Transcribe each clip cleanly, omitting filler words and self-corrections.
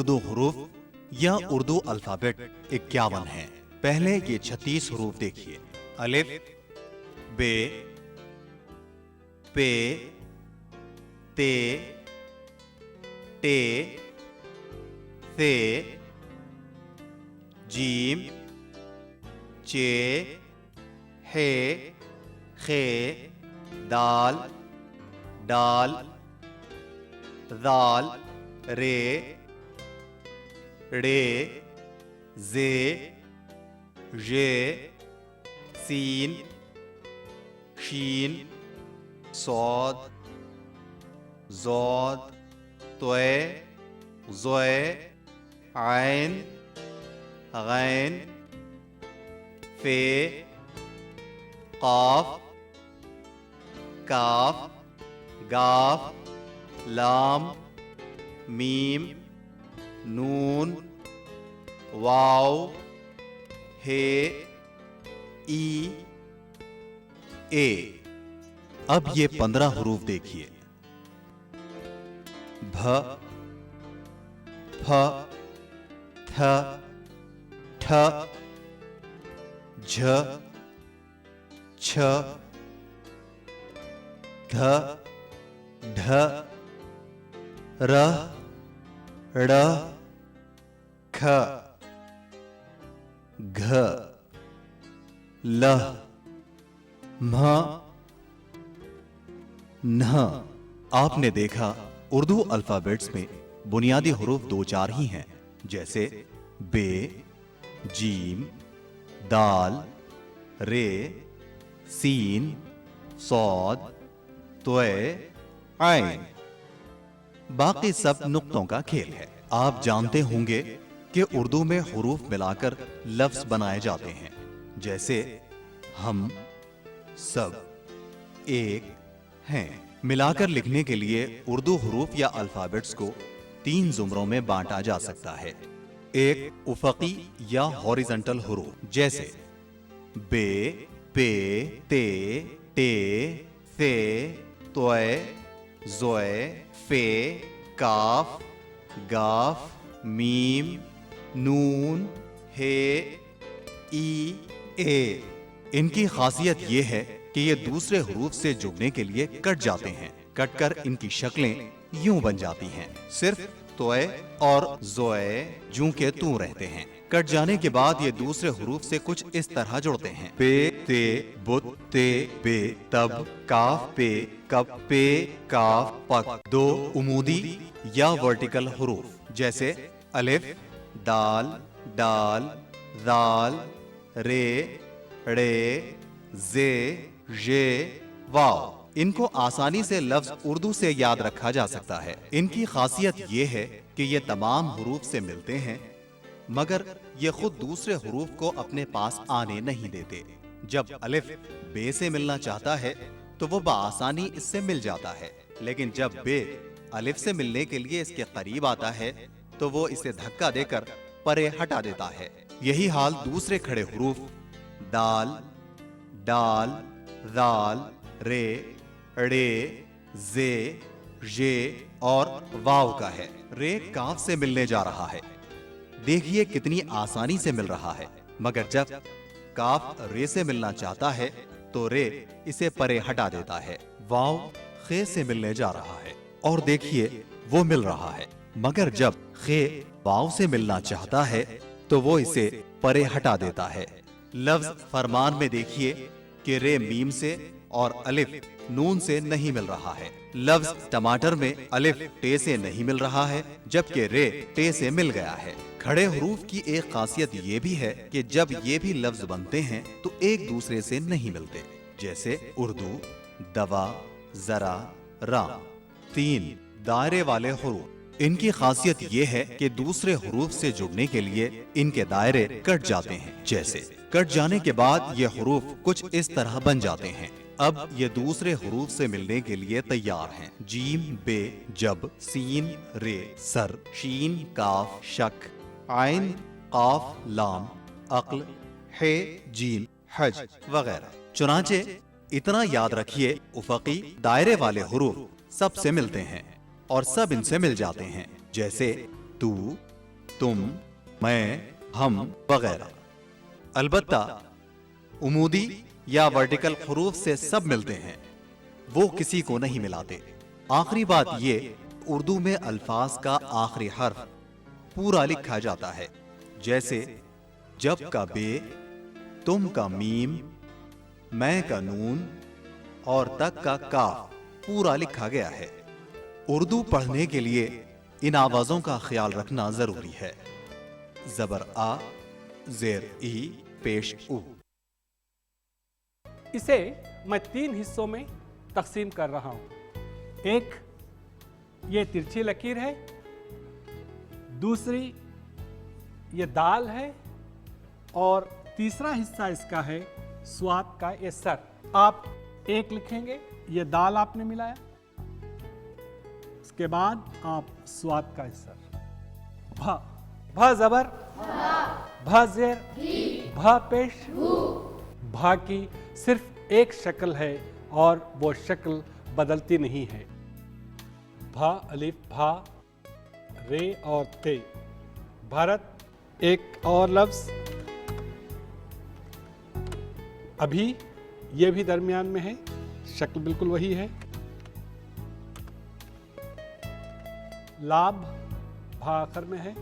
اردو حروف یا اردو الفابیٹ 51 ہیں۔ پہلے یہ 36 حروف دیکھیے۔ الف، بے، پے، تے، ٹے، ثے، جیم، چے، ہے، خے، دال، ڈال، ذال، رے، ڑے، زے، ژے، سین، شین، صاد، ضاد، طے، ظے، عین، غین، فے، قاف، کاف، گاف، لام، میم، نون، واو، ہے، ای، اے۔ اب یہ 15 حروف دیکھیے۔ بھ، پھ، تھ، ٹھ، جھ، چھ، دھ، ڈھ، ر، ڑ، کھ، گھ، ل، مھ، نہ۔ آپ نے دیکھا اردو الفابیٹس میں بنیادی حروف 2-4 ہی ہیں، جیسے بے، جیم، دال، رے، سین، صاد، طے، عین۔ باقی سب نقطوں کا کھیل ہے۔ آپ جانتے ہوں گے کہ اردو میں حروف ملا کر لفظ بنائے جاتے ہیں، جیسے ہم، سب، ایک، ہیں۔ ملا کر لکھنے کے لیے اردو حروف یا الفابیٹس کو 3 زمروں میں بانٹا جا سکتا ہے۔ ایک افقی یا ہاریزنٹل حروف، جیسے بے، پے، تے، ٹے، ثے، طے، ظے، فے، کاف، گاف، میم، نون، ہے، ای، اے۔ ان کی خاصیت یہ ہے کہ یہ دوسرے حروف سے جڑنے کے لیے کٹ جاتے ہیں۔ کٹ کر ان کی شکلیں یوں بن جاتی ہیں۔ صرف طے اور ظے جوں کے توں رہتے ہیں۔ کٹ جانے کے بعد یہ دوسرے حروف سے کچھ اس طرح جڑتے ہیں۔ پے، تے، بت، تے، بے، تب، کاف، پے، کب، پے، کاف، پک۔ 2 عمودی یا ورٹیکل حروف، جیسے الف، دال، ڈال، ذال، رے، ڑے، زے، ژے، واو۔ ان کو آسانی سے لفظ اردو سے یاد رکھا جا سکتا ہے۔ ان کی خاصیت یہ ہے کہ یہ تمام حروف سے ملتے ہیں، مگر یہ خود دوسرے حروف کو اپنے پاس آنے نہیں دیتے۔ جب الف بے سے ملنا چاہتا ہے تو وہ بآسانی اس سے مل جاتا ہے، لیکن جب بے الف سے ملنے کے لیے اس کے قریب آتا ہے تو وہ اسے دھکا دے کر پرے ہٹا دیتا ہے۔ یہی حال دوسرے کھڑے حروف دال، ڈال، ذال، رے، ڑے، زے، ژے اور واو کا ہے۔ رے کاف سے ملنے جا رہا ہے۔ دیکھیے کتنی آسانی سے مل رہا ہے، مگر جب کاف رے سے ملنا چاہتا ہے تو رے اسے پرے ہٹا دیتا ہے۔ واو خے سے ملنے جا رہا ہے اور دیکھیے وہ مل رہا ہے، مگر جب خے واو سے ملنا چاہتا ہے تو وہ اسے پرے ہٹا دیتا ہے۔ لفظ فرمان میں دیکھیے کہ رے میم سے اور الف نون سے نہیں مل رہا ہے۔ لفظ ٹماٹر میں الف ٹے سے نہیں مل رہا ہے، جبکہ رے ٹے سے مل گیا ہے۔ کھڑے حروف کی ایک خاصیت یہ بھی ہے کہ جب یہ بھی لفظ بنتے ہیں تو ایک دوسرے سے نہیں ملتے، جیسے اردو، دوا، ذرا، رام۔ 3 دائرے والے حروف۔ ان کی خاصیت یہ ہے کہ دوسرے حروف سے جڑنے کے لیے ان کے دائرے کٹ جاتے ہیں، جیسے کٹ جانے کے بعد یہ حروف کچھ اس طرح بن جاتے ہیں۔ اب یہ دوسرے حروف سے ملنے کے لیے تیار ہیں۔ جیم، بے، جب، سین، رے، سر، شین، کاف، شک، عین، قاف، لام، عقل، ہے، جیم، حج وغیرہ۔ چنانچہ اتنا یاد رکھیے، افقی دائرے والے حروف سب سے ملتے ہیں اور سب ان سے مل جاتے ہیں، جیسے تو، तुम, मैं, हम वगैरह। अलबत्ता उमूदी या वर्टिकल हरूफ से सब मिलते हैं, वो किसी को नहीं मिलाते। आखिरी बात ये, उर्दू में अल्फाज का आखिरी हर्फ पूरा लिखा जाता है, जैसे जब का बे, तुम का मीम, मैं का नून और तक का काफ पूरा लिखा गया है। उर्दू पढ़ने के लिए इन आवाजों का ख्याल रखना जरूरी है। जबर आ, जेर ई, पेश उ। इसे मैं 3 हिस्सों में तकसीम कर रहा हूं। एक, ये तिरछी लकीर है, दूसरी ये दाल है, और तीसरा हिस्सा इसका है स्वाद का ये सर। आप एक लिखेंगे, ये दाल आपने मिलाया, उसके बाद आप स्वाद का सर। भा, भा जबर, भा जेर, भा पेश। भा की सिर्फ एक शक्ल है और वो शक्ल बदलती नहीं है। भा, अलिफ, भा, रे और ते। भारत। एक और लफ्ज अभी, ये भी दरमियान में है, शक्ल बिल्कुल वही है। लाभ, भा आखिर में है।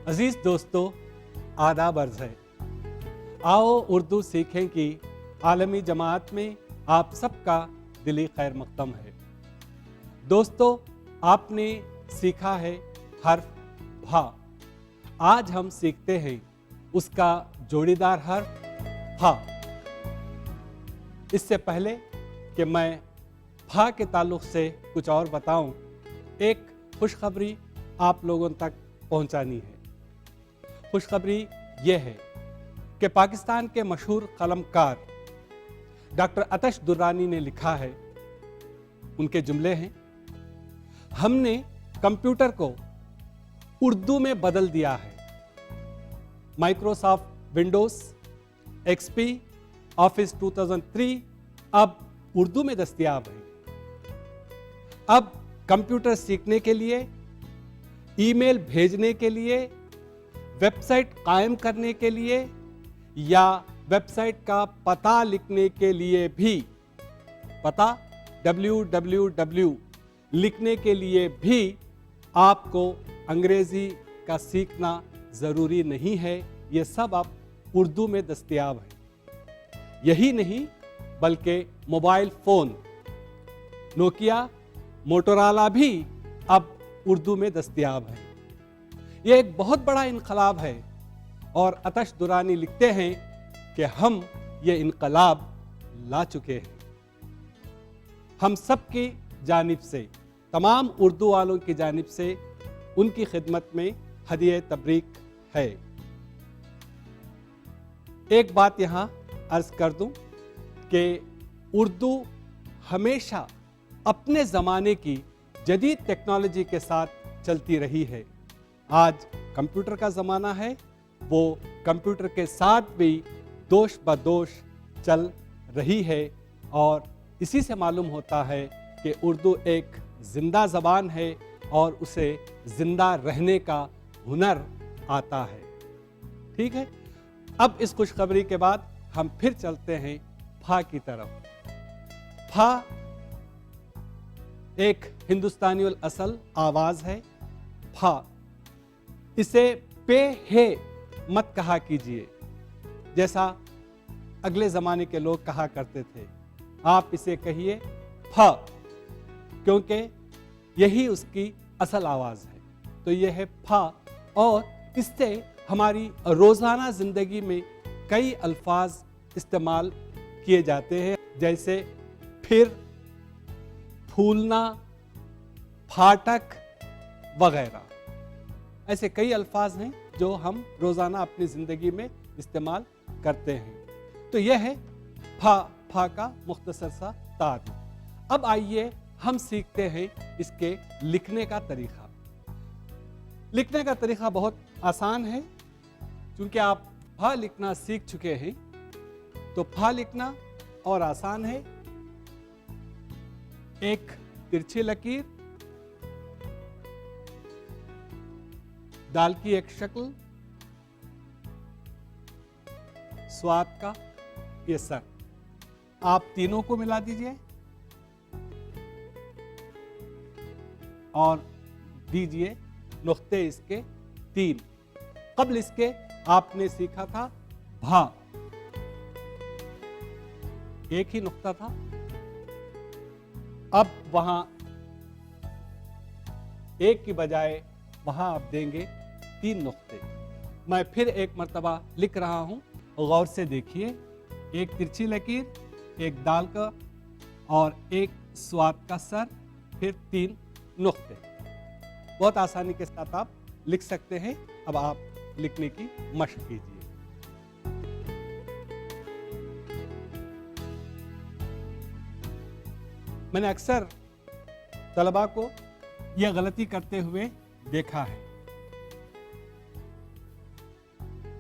अजीज दोस्तों, आदाब अर्ज है। आओ उर्दू सीखें कि आलमी जमात में आप सबका दिली खैर मकदम है। दोस्तों, आपने सीखा है हर्फ भा। आज हम सीखते हैं उसका जोड़ीदार हर्फ हा। इससे पहले कि मैं भा के ताल्लुक से कुछ और बताऊं, एक खुशखबरी आप लोगों तक पहुंचानी है। खुशखबरी यह है कि पाकिस्तान के मशहूर कलमकार डॉक्टर अतश दुर्रानी ने लिखा है, उनके जुमले हैं, हमने कंप्यूटर को उर्दू में बदल दिया है। माइक्रोसॉफ्ट विंडोज एक्सपी ऑफिस 2003 अब उर्दू में दस्तयाब है। अब कंप्यूटर सीखने के लिए, ईमेल भेजने के लिए, वेबसाइट कायम करने के लिए या वेबसाइट का पता लिखने के लिए भी, पता www लिखने के लिए भी आपको अंग्रेजी का सीखना जरूरी नहीं है। ये सब अब उर्दू में दस्तयाब है। यही नहीं बल्कि मोबाइल फोन नोकिया, मोटोरोला भी अब उर्दू में दस्तयाब है। ये एक बहुत बड़ा इनकलाब है और अतश दुरानी लिखते हैं कि हम ये इनकलाब ला चुके हैं। हम सब की जानिब से, तमाम उर्दू वालों की जानिब से उनकी खिदमत में हदिया तबरीक है। एक बात यहाँ अर्ज कर दूं कि उर्दू हमेशा अपने ज़माने की जदीद टेक्नोलॉजी के साथ चलती रही है। आज कंप्यूटर का ज़माना है, वो कंप्यूटर के साथ भी दोष बदोश चल रही है और इसी से मालूम होता है कि उर्दू एक ज़िंदा ज़बान है और उसे ज़िंदा रहने का हुनर आता है। ठीक है, अब इस खुशखबरी के बाद हम फिर चलते हैं फा की तरफ। फा एक हिंदुस्तानी उल असल आवाज़ है। फा, इसे पे है मत कहा कीजिए जैसा अगले ज़माने के लोग कहा करते थे। आप इसे कहिए फा, क्योंकि यही उसकी असल आवाज़ है। तो यह है फा और इससे हमारी रोज़ाना ज़िंदगी में कई अल्फाज इस्तेमाल किए जाते हैं, जैसे फिर, फूलना, फाटक वगैरह। ऐसे कई अल्फाज हैं जो हम रोज़ाना अपनी ज़िंदगी में इस्तेमाल करते हैं। तो यह है फा, फा का मुख्तसर सा तारुफ। अब आइए हम सीखते हैं इसके लिखने का तरीक़ा। लिखने का तरीक़ा बहुत आसान है, क्योंकि आप फा लिखना सीख चुके हैं तो फा लिखना और आसान है। एक तिरछी लकीर, दाल की एक शक्ल, स्वाद का ये सर, आप तीनों को मिला दीजिए और दीजिए नुक्ते इसके 3। कबल इसके आपने सीखा था भा, एक ही नुक्ता था। अब वहां एक की बजाय वहां आप देंगे 3 नुक्ते। मैं फिर एक मर्तबा लिख रहा हूं, गौर से देखिए। एक तिरछी लकीर, एक दाल का और एक स्वाद का सर, फिर 3 नुक्ते। बहुत आसानी के साथ आप लिख सकते हैं। अब आप लिखने की मशक कीजिए। मैंने अक्सर तलबा को यह गलती करते हुए देखा है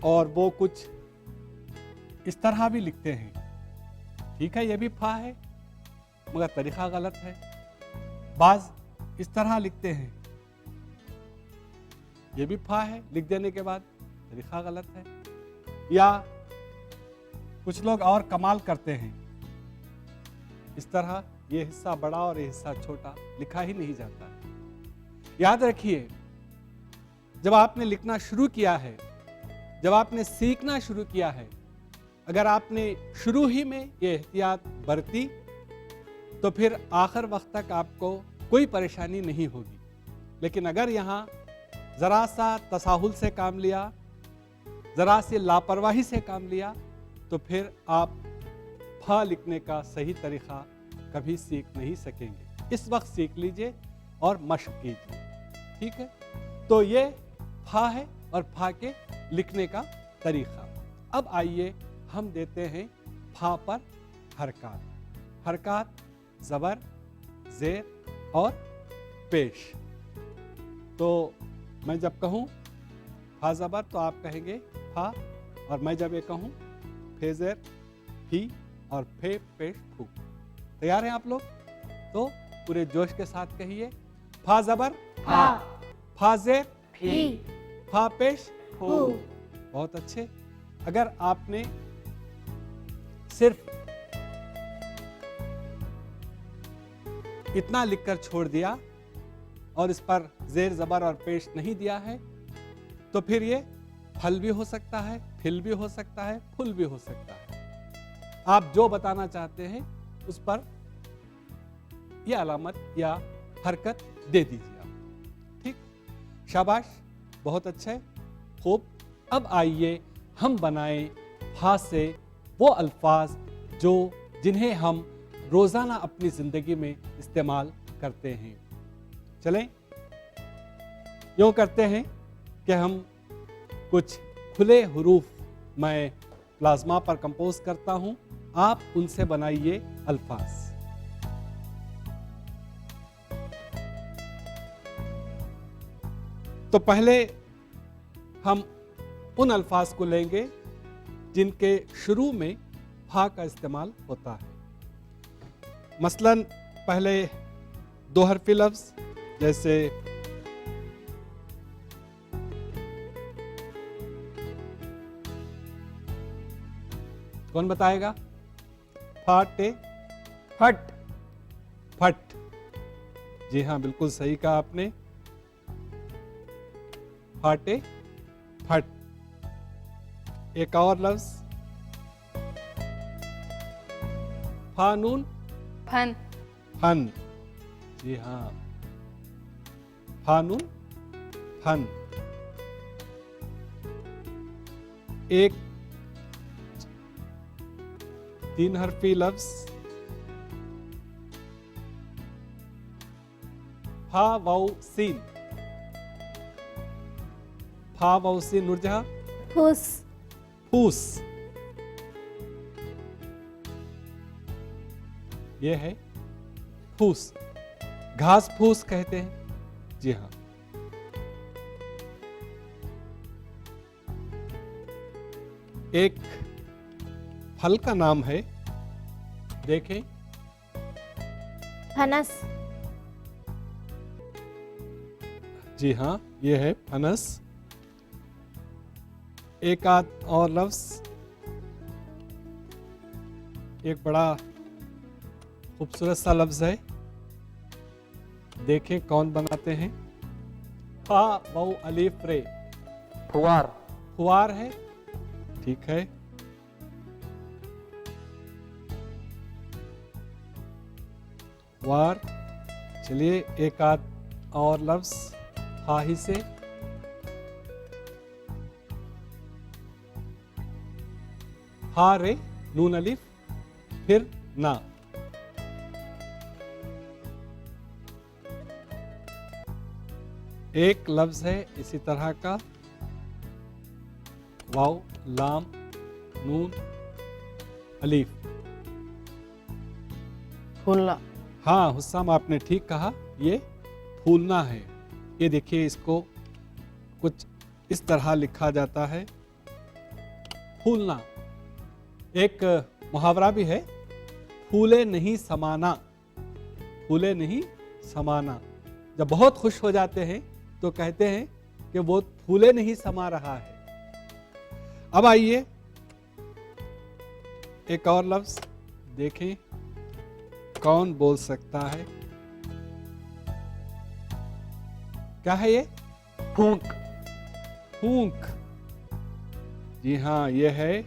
और वो कुछ इस तरह भी लिखते हैं। ठीक है, यह भी फा है मगर तरीका गलत है। बाज इस तरह लिखते हैं, यह भी फा है, लिख देने के बाद तरीका गलत है। या कुछ लोग और कमाल करते हैं, इस तरह ये हिस्सा बड़ा और ये हिस्सा छोटा लिखा ही नहीं जाता है। याद रखिए, जब आपने लिखना शुरू किया है, जब आपने सीखना शुरू किया है, अगर आपने शुरू ही में ये एहतियात बरती तो फिर आखिर वक्त तक आपको कोई परेशानी नहीं होगी। लेकिन अगर यहाँ ज़रा सा तसाहुल से काम लिया, ज़रा सी लापरवाही से काम लिया, तो फिर आप फा लिखने का सही तरीक़ा कभी सीख नहीं सकेंगे। इस वक्त सीख लीजिए और मशक कीजिए। ठीक है, तो ये फा है और फा के लिखने का तरीक़ा। अब आइए हम देते हैं फा पर हरकत। हरकत ज़बर, ज़ेर और पेश। तो मैं जब कहूँ फा ज़बर तो आप कहेंगे फा, और मैं जब ये कहूँ फे ज़ेर फी और फे पेश फू। तैयार हैं आप लोग? तो पूरे जोश के साथ कहिए, फा ज़बर फा, फा ज़ेर फी, फा पेश फू। बहुत अच्छे। अगर आपने सिर्फ इतना लिखकर छोड़ दिया और इस पर जेर ज़बर और पेश नहीं दिया है, तो फिर ये फल भी हो सकता है, फिल भी हो सकता है, फुल भी हो सकता है। आप जो बताना चाहते हैं उस पर यह अलामत या हरकत दे दीजिए आप। ठीक, शाबाश, बहुत अच्छे, खूब। अब आइए हम बनाएं फा से वो अल्फाज जिन्हें हम रोज़ाना अपनी ज़िंदगी में इस्तेमाल करते हैं। चलें, यूँ करते हैं कि हम कुछ खुले हुरूफ मैं प्लाज्मा पर कंपोज करता हूँ, आप उनसे बनाइए अल्फाज। तो पहले हम उन अल्फाज को लेंगे जिनके शुरू में फा का इस्तेमाल होता है। मसलन पहले 2 हरफी लफ्ज, जैसे कौन बताएगा? फाटे फट, फट। जी हाँ, बिल्कुल सही कहा आपने, फाटे फट। एक और लफ्ज, फानून फन, फन। जी हाँ, फानून फन। एक 3 हरफी लफ्ज, फा वाउ सीन। फा वाउ सीन, नूरजहां। फूस, फूस, ये है फूस। घास फूस कहते हैं। जी हाँ। एक फल का नाम है, देखें, फनस, जी हाँ, ये है फनस। ایک آدھ اور لفظ، ایک بڑا خوبصورت سا لفظ ہے، دیکھیں کون بناتے ہیں. فا واو الف رے، فوار. فوار ہے. ٹھیک ہے. وار. چلیے ایک آدھ اور لفظ ہا ہی سے. ہا رے نون الف پھر نا. ایک لفظ ہے اسی طرح کا، واو لام نون الف. پھولنا. ہاں حسام آپ نے ٹھیک کہا، یہ پھولنا ہے. یہ دیکھیے اس کو کچھ اس طرح لکھا جاتا ہے، پھولنا. ایک محاورہ بھی ہے، پھولے نہیں سمانا. پھولے نہیں سمانا. جب بہت خوش ہو جاتے ہیں تو کہتے ہیں کہ وہ پھولے نہیں سما رہا ہے. اب آئیے ایک اور لفظ دیکھیں کون بول سکتا ہے. کیا ہے یہ؟ پھونک. پھونک. جی ہاں یہ ہے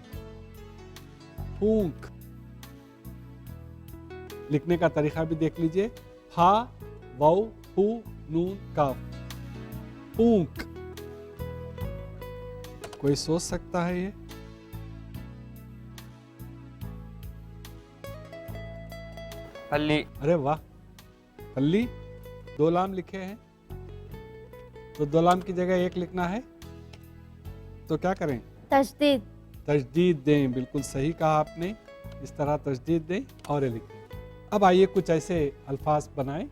پھونک. لکھنے کا طریقہ بھی دیکھ لیجئے، ہا واو ہو نون کاف. پھونک. کوئی سوچ سکتا ہے یہ؟ پلی. ارے واہ، پلی. دو لام لکھے ہیں تو دو لام کی جگہ ایک لکھنا ہے تو کیا کریں؟ تشدید. تجدید دیں. بالکل صحیح کہا آپ نے، اس طرح تجدید دیں اور یہ لکھیں. اب آئیے کچھ ایسے الفاظ بنائیں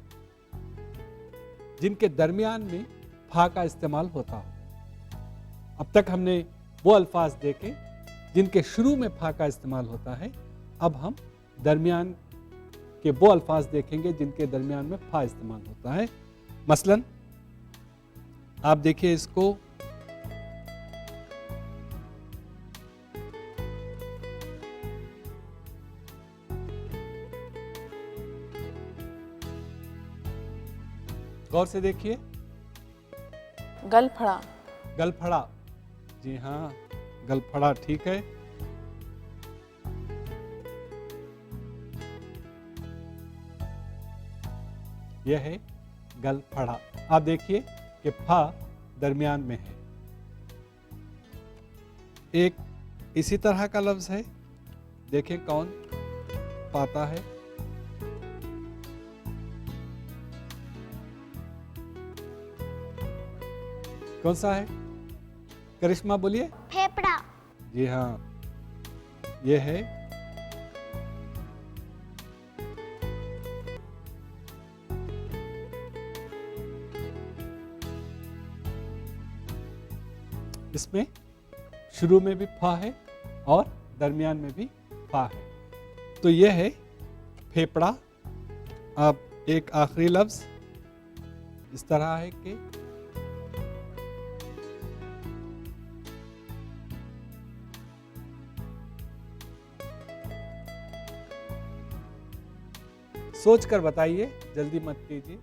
جن کے درمیان میں پھا کا استعمال ہوتا ہو. اب تک ہم نے وہ الفاظ دیکھے جن کے شروع میں پھا کا استعمال ہوتا ہے. اب ہم درمیان کے وہ الفاظ دیکھیں گے جن کے درمیان میں پھا استعمال ہوتا ہے. مثلاً آپ دیکھیے اس کو، غور سے دیکھیے. گل پھڑا. گل پھڑا. جی ہاں گل پھڑا ٹھیک ہے. یہ ہے گل پھڑا. آپ دیکھیے کہ پھا درمیان میں ہے. ایک اسی طرح کا لفظ ہے، دیکھیں کون پاتا ہے. کون سا ہے؟ کرشمہ بولیے. پھیپڑا. جی ہاں یہ ہے اس میں شروع میں بھی پھا ہے اور درمیان میں بھی پھا ہے. تو یہ ہے پھیپڑا. اب ایک آخری لفظ اس طرح ہے کہ سوچ کر بتائیے، جلدی مت کیجیے.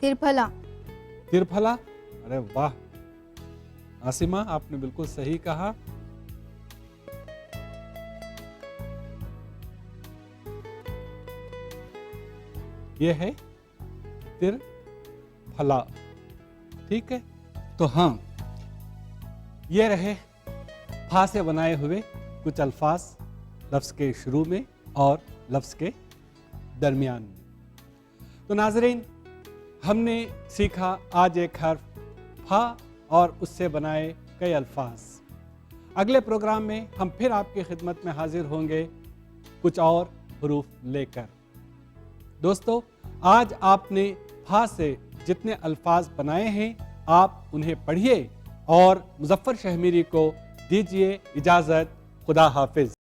ترپھلا. ترپھلا. ارے واہ عاصمہ آپ نے بالکل صحیح کہا. یہ ہے ترپھلا. ٹھیک ہے. تو ہاں یہ رہے پھا سے بنائے ہوئے کچھ الفاظ لفظ کے شروع میں اور لفظ کے درمیان میں. تو ناظرین ہم نے سیکھا آج ایک حرف پھا اور اس سے بنائے کئی الفاظ. اگلے پروگرام میں ہم پھر آپ کی خدمت میں حاضر ہوں گے کچھ اور حروف لے کر. دوستو آج آپ نے پھا سے جتنے الفاظ بنائے ہیں آپ انہیں پڑھیے اور مظفر شہمیری کو دیجیے اجازت. خدا حافظ.